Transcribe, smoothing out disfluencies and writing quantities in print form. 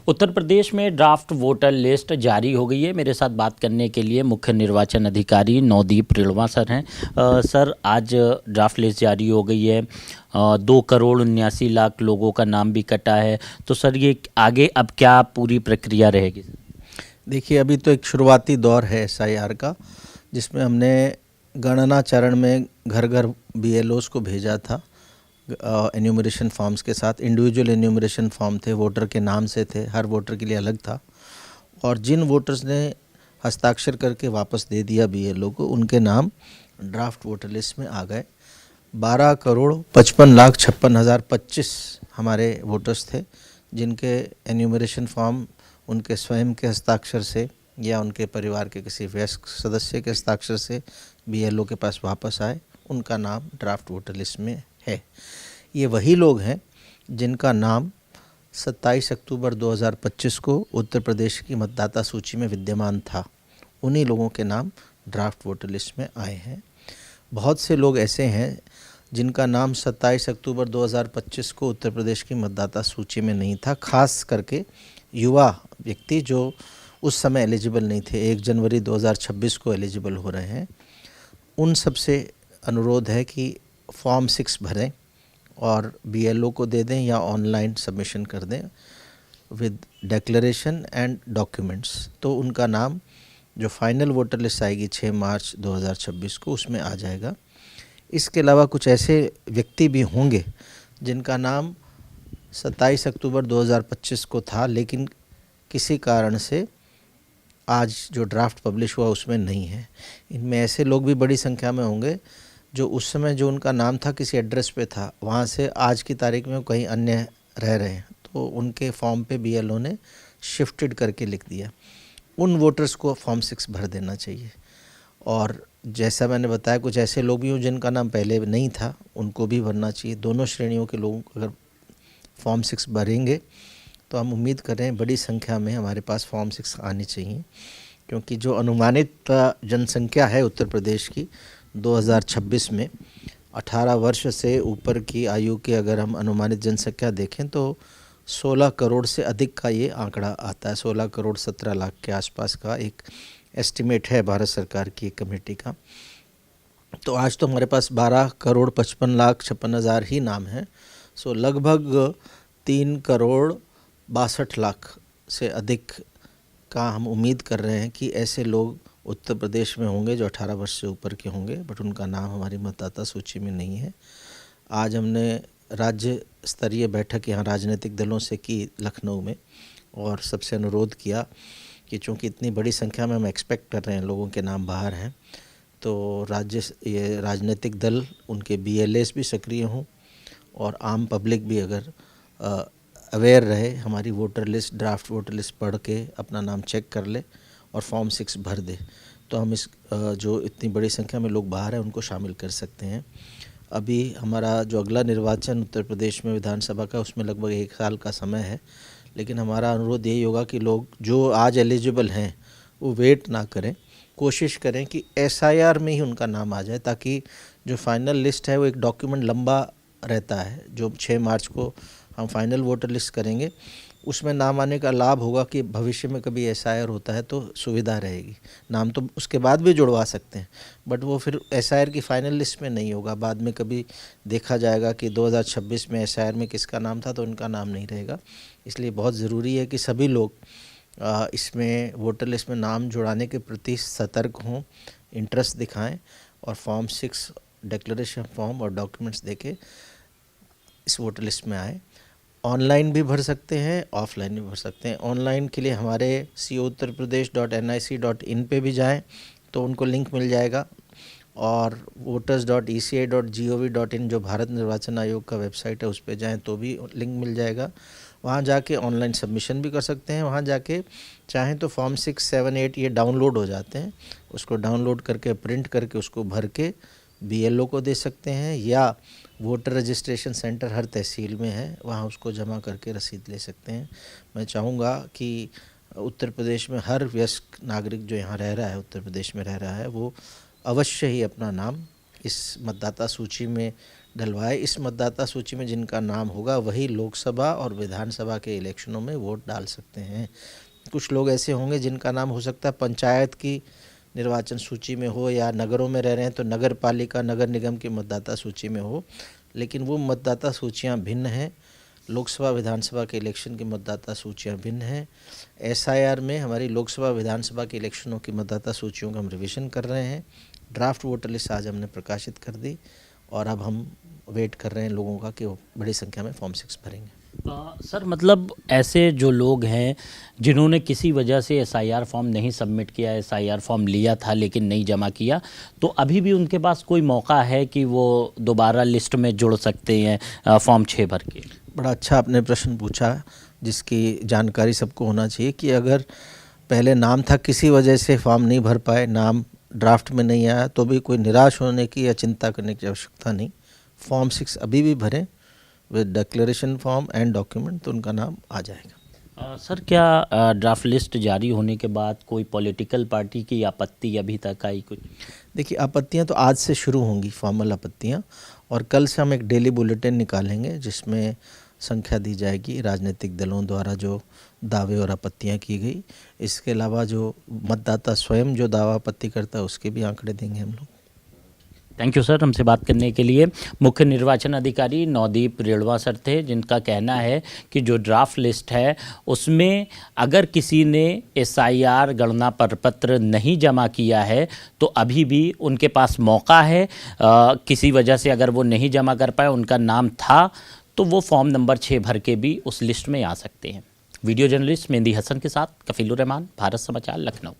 उत्तर प्रदेश में draft voter list जारी हो गई है। मेरे साथ बात करने के लिए मुख्य निर्वाचन अधिकारी नवदीप रिड़वा सर हैं। सर, आज ड्राफ्ट लिस्ट जारी हो गई है। 2,79,00,000 लोगों का नाम भी कटा है। तो सर, ये आगे अब क्या पूरी प्रक्रिया रहेगी? देखिए, अभी तो एक शुरुआती दौर है एसआईआर का, जिसमें हमने गणना चरण में घर घर बीएलओस को भेजा था एन्यूमरेशन फॉर्म्स के साथ। इंडिविजुअल एन्यूमरेशन फॉर्म थे, वोटर के नाम से थे, हर वोटर के लिए अलग था। और जिन वोटर्स ने हस्ताक्षर करके वापस दे दिया बीएलओ को, उनके नाम ड्राफ्ट वोटर लिस्ट में आ गए। 12,55,56,025 हमारे वोटर्स थे, जिनके एन्यूमरेशन फॉर्म उनके स्वयं के हस्ताक्षर से या उनके परिवार के किसी वयस्क सदस्य के हस्ताक्षर से बीएलओ के पास वापस आए। उनका नाम ड्राफ्ट वोटर लिस्ट में है। ये वही लोग हैं जिनका नाम 27 अक्टूबर 2025 को उत्तर प्रदेश की मतदाता सूची में विद्यमान था। उन्हीं लोगों के नाम ड्राफ्ट वोटर लिस्ट में आए हैं। बहुत से लोग ऐसे हैं जिनका नाम 27 अक्टूबर 2025 को उत्तर प्रदेश की मतदाता सूची में नहीं था, खास करके युवा व्यक्ति जो उस समय एलिजिबल नहीं थे, 1 जनवरी 2026 को एलिजिबल हो रहे हैं। उन सबसे अनुरोध है कि फॉर्म 6 भरें और बीएलओ को दे दें या ऑनलाइन सबमिशन कर दें विद डिक्लेरेशन एंड डॉक्यूमेंट्स। तो उनका नाम जो फाइनल वोटर लिस्ट आएगी 6 मार्च 2026 को, उसमें आ जाएगा। इसके अलावा कुछ ऐसे व्यक्ति भी होंगे जिनका नाम 27 अक्टूबर 2025 को था, लेकिन किसी कारण से आज जो ड्राफ्ट पब्लिश हुआ उसमें नहीं है। इनमें ऐसे लोग भी बड़ी संख्या में होंगे जो उस समय जो उनका नाम था किसी एड्रेस पे था, वहाँ से आज की तारीख में कहीं अन्य रह रहे हैं, तो उनके फॉर्म पे बीएलओ ने शिफ्टेड करके लिख दिया। उन वोटर्स को फॉर्म 6 भर देना चाहिए। और जैसा मैंने बताया, कुछ ऐसे लोग भी हों जिनका नाम पहले नहीं था, उनको भी भरना चाहिए। दोनों श्रेणियों के लोग अगर फॉर्म 6 भरेंगे तो हम उम्मीद कर रहे हैं बड़ी संख्या में हमारे पास फॉर्म 6 आनी चाहिए, क्योंकि जो अनुमानित जनसंख्या है उत्तर प्रदेश की 2026 में 18 वर्ष से ऊपर की आयु की अगर हम अनुमानित जनसंख्या देखें तो 16 करोड़ से अधिक का ये आंकड़ा आता है। 16 करोड़ 17 लाख के आसपास का एक एस्टिमेट है भारत सरकार की कमेटी का। तो आज तो हमारे पास 12 करोड़ 55,56,000 ही नाम है। सो लगभग 3 करोड़ 62 लाख से अधिक का हम उम्मीद कर रहे हैं कि ऐसे लोग उत्तर प्रदेश में होंगे जो 18 वर्ष से ऊपर के होंगे, बट उनका नाम हमारी मतदाता सूची में नहीं है। आज हमने राज्य स्तरीय बैठक यहाँ राजनीतिक दलों से की लखनऊ में, और सबसे अनुरोध किया कि चूँकि इतनी बड़ी संख्या में हम एक्सपेक्ट कर रहे हैं लोगों के नाम बाहर हैं, तो ये राजनीतिक दल उनके बीएलएस भी सक्रिय हों और आम पब्लिक भी अगर अवेयर रहे, हमारी voter list draft voter list पढ़ के अपना नाम चेक कर ले और फॉर्म 6 भर दे, तो हम इस जो इतनी बड़ी संख्या में लोग बाहर हैं उनको शामिल कर सकते हैं। अभी हमारा जो अगला निर्वाचन उत्तर प्रदेश में विधानसभा का, उसमें लगभग 1 साल का समय है, लेकिन हमारा अनुरोध यही होगा कि लोग जो आज एलिजिबल हैं वो वेट ना करें, कोशिश करें कि एसआईआर में ही उनका नाम आ जाए, ताकि जो फाइनल लिस्ट है वो एक डॉक्यूमेंट लंबा रहता है। जो 6 मार्च को हम फाइनल वोटर लिस्ट करेंगे, उसमें नाम आने का लाभ होगा कि भविष्य में कभी एसआईआर होता है तो सुविधा रहेगी। नाम तो उसके बाद भी जुड़वा सकते हैं, बट वो फिर एसआईआर की फाइनल लिस्ट में नहीं होगा। बाद में कभी देखा जाएगा कि 2026 में एसआईआर में किसका नाम था तो उनका नाम नहीं रहेगा। इसलिए बहुत ज़रूरी है कि सभी लोग इसमें वोटर लिस्ट में नाम जुड़ाने के प्रति सतर्क हों, इंटरेस्ट दिखाएँ और फॉर्म 6 डिक्लेरेशन फॉर्म और डॉक्यूमेंट्स देके इस वोटर लिस्ट में आए। ऑनलाइन भी भर सकते हैं, ऑफलाइन भी भर सकते हैं। ऑनलाइन के लिए हमारे couttarpradesh.nic.in पे भी जाएं तो उनको लिंक मिल जाएगा, और voters.eci.gov.in जो भारत निर्वाचन आयोग का वेबसाइट है उस पे जाएं तो भी लिंक मिल जाएगा। वहाँ जाके ऑनलाइन सबमिशन भी कर सकते हैं। वहाँ जाके चाहें तो फॉर्म 6, 7, 8 ये डाउनलोड हो जाते हैं, उसको डाउनलोड करके प्रिंट करके उसको भर के बीएलओ को दे सकते हैं, या वोटर रजिस्ट्रेशन सेंटर हर तहसील में है, वहाँ उसको जमा करके रसीद ले सकते हैं। मैं चाहूँगा कि उत्तर प्रदेश में हर वयस्क नागरिक जो यहाँ रह रहा है, उत्तर प्रदेश में रह रहा है, वो अवश्य ही अपना नाम इस मतदाता सूची में डलवाए। इस मतदाता सूची में जिनका नाम होगा वही लोकसभा और विधानसभा के इलेक्शनों में वोट डाल सकते हैं। कुछ लोग ऐसे होंगे जिनका नाम हो सकता है पंचायत की निर्वाचन सूची में हो, या नगरों में रह रहे हैं तो नगर पालिका नगर निगम की मतदाता सूची में हो, लेकिन वो मतदाता सूचियाँ भिन्न हैं। लोकसभा विधानसभा के इलेक्शन की मतदाता सूचियाँ भिन्न हैं। SIR में हमारी लोकसभा विधानसभा के इलेक्शनों की मतदाता सूचियों का हम रिवीजन कर रहे हैं। ड्राफ्ट वोटर लिस्ट आज हमने प्रकाशित कर दी और अब हम वेट कर रहे हैं लोगों का कि वो बड़ी संख्या में फॉर्म 6 भरेंगे। सर मतलब ऐसे जो लोग हैं जिन्होंने किसी वजह से SIR फॉर्म नहीं सबमिट किया, SIR फॉर्म लिया था लेकिन नहीं जमा किया, तो अभी भी उनके पास कोई मौका है कि वो दोबारा लिस्ट में जुड़ सकते हैं फॉर्म 6 भर के? बड़ा अच्छा आपने प्रश्न पूछा, जिसकी जानकारी सबको होना चाहिए कि अगर पहले नाम था, किसी वजह से फॉर्म नहीं भर पाए, नाम ड्राफ्ट में नहीं आया, तो भी कोई निराश होने की या चिंता करने की आवश्यकता नहीं। फॉर्म 6 अभी भी भरें with declaration form and document, तो उनका नाम आ जाएगा। सर क्या ड्राफ्ट लिस्ट जारी होने के बाद कोई पॉलिटिकल पार्टी की आपत्ति अभी तक आई कुछ? देखिए, आपत्तियां तो आज से शुरू होंगी, फॉर्मल आपत्तियां, और कल से हम एक डेली बुलेटिन निकालेंगे जिसमें संख्या दी जाएगी राजनीतिक दलों द्वारा जो दावे और आपत्तियां की गई। इसके अलावा जो मतदाता स्वयं जो दावा आपत्ति करता है उसके भी आंकड़े देंगे हम लोग। थैंक यू सर, हमसे बात करने के लिए। मुख्य निर्वाचन अधिकारी नवदीप रेणवा सर थे, जिनका कहना है कि जो ड्राफ्ट लिस्ट है उसमें अगर किसी ने SIR गणना प्रपत्र नहीं जमा किया है तो अभी भी उनके पास मौका है। किसी वजह से अगर वो नहीं जमा कर पाए, उनका नाम था, तो वो फॉर्म नंबर 6 भर के भी उस लिस्ट में आ सकते हैं। वीडियो जर्नलिस्ट मेहंदी हसन के साथ कफीलुर रहमान, भारत समाचार, लखनऊ।